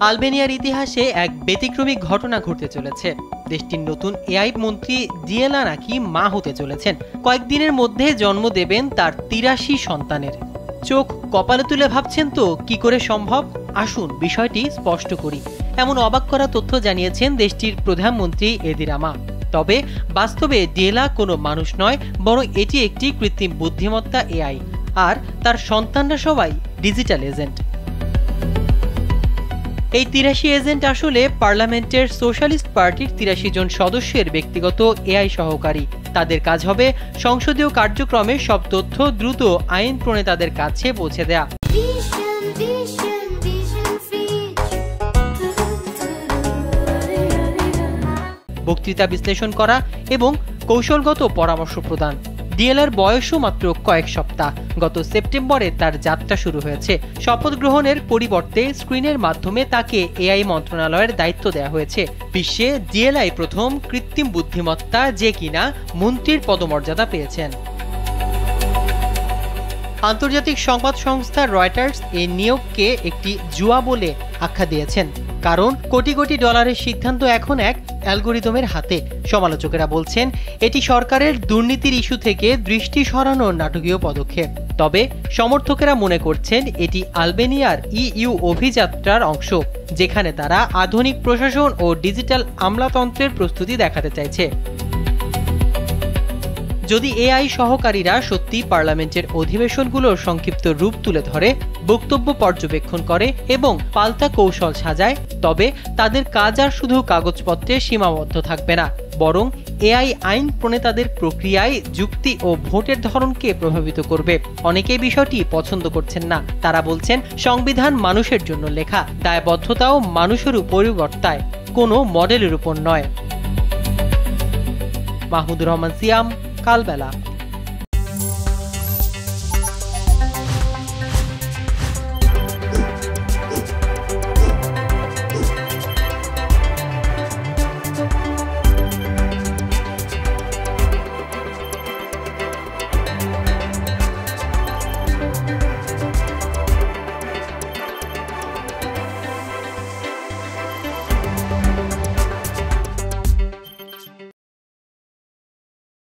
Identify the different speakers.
Speaker 1: আলবেনিয়ার ইতিহাসে এক ব্যতিক্রমী ঘটনা ঘটতে চলেছে। দেশটির নতুন এআই মন্ত্রী ডিয়েলা নাকি মা হতে চলেছেন। কয়েকদিনের মধ্যে জন্ম দেবেন তার ৮৩ সন্তানের। চোখ কপালে তুলে ভাবছেন তো কি করে সম্ভব? আসুন বিষয়টি স্পষ্ট করি। এমন অবাক করা তথ্য জানিয়েছেন দেশটির প্রধানমন্ত্রী এদি রামা। তবে বাস্তবে ডিয়েলা কোনো মানুষ নয়, বরং এটি একটি কৃত্রিম বুদ্ধিমত্তা এআই, আর তার সন্তানরা সবাই ডিজিটাল এজেন্ট। এই ৮৩ এজেন্ট আসলে পার্লামেন্টের সোশ্যালিস্ট পার্টির ৮৩ জন সদস্যের ব্যক্তিগত এআই সহকারী। তাদের কাজ হবে সংসদীয় কার্যক্রমে সব তথ্য দ্রুত আইন প্রণেতাদের কাছে পৌঁছে দেয়া। বক্তৃতা বিশ্লেষণ করা এবং কৌশলগত পরামর্শ প্রদান। ডিএলার বয়সও মাত্র কয়েক সপ্তাহ। গত সেপ্টেম্বরে তার যাত্রা শুরু হয়েছে। শপথ গ্রহণের পরিবর্তে স্ক্রিনের মাধ্যমে তাকে এআই মন্ত্রণালয়ের দায়িত্ব দেওয়া হয়েছে। বিশ্বে ডিএলআই প্রথম কৃত্রিম বুদ্ধিমত্তা যে কিনা মন্ত্রীর পদমর্যাদা পেয়েছেন। আন্তর্জাতিক সংবাদ সংস্থা রয়টার্স এই নিয়োগকে একটি জুয়া বলে আখ্যা দিয়েছেন, কারণ কোটি কোটি ডলারের সিদ্ধান্ত এখন এক অ্যালগোরিদমের হাতে। সমালোচকেরা বলছেন এটি সরকারের দুর্নীতির ইস্যু থেকে দৃষ্টি সরানোর নাটকীয় পদক্ষেপ। তবে সমর্থকেরা মনে করছেন এটি আলবেনিয়ার ইইউ অভিযাত্রার অংশ, যেখানে তারা আধুনিক প্রশাসন ও ডিজিটাল আমলাতন্ত্রের প্রস্তুতি দেখাতে চাইছে। যদি এআই সহকারীরা সত্যি পার্লামেন্টের অধিবেশনগুলোর সংক্ষিপ্ত রূপ তুলে ধরে, বক্তব্য পর্যবেক্ষণ করে এবং পাল্টা কৌশল সাজায়, তবে তাদের কাজ আর শুধু কাগজপত্রে সীমাবদ্ধ থাকবে না, বরং এআই আইন প্রণেতাদের প্রক্রিয়ায় যুক্তি ও ভোটের ধরনকে প্রভাবিত করবে। অনেকেই বিষয়টি পছন্দ করছেন না। তারা বলছেন সংবিধান মানুষের জন্য লেখা, দায়বদ্ধতাও মানুষের উপরই বর্তায়, কোনো মডেলের উপর নয়। মাহমুদুর রহমান সিয়াম, কালবেলা।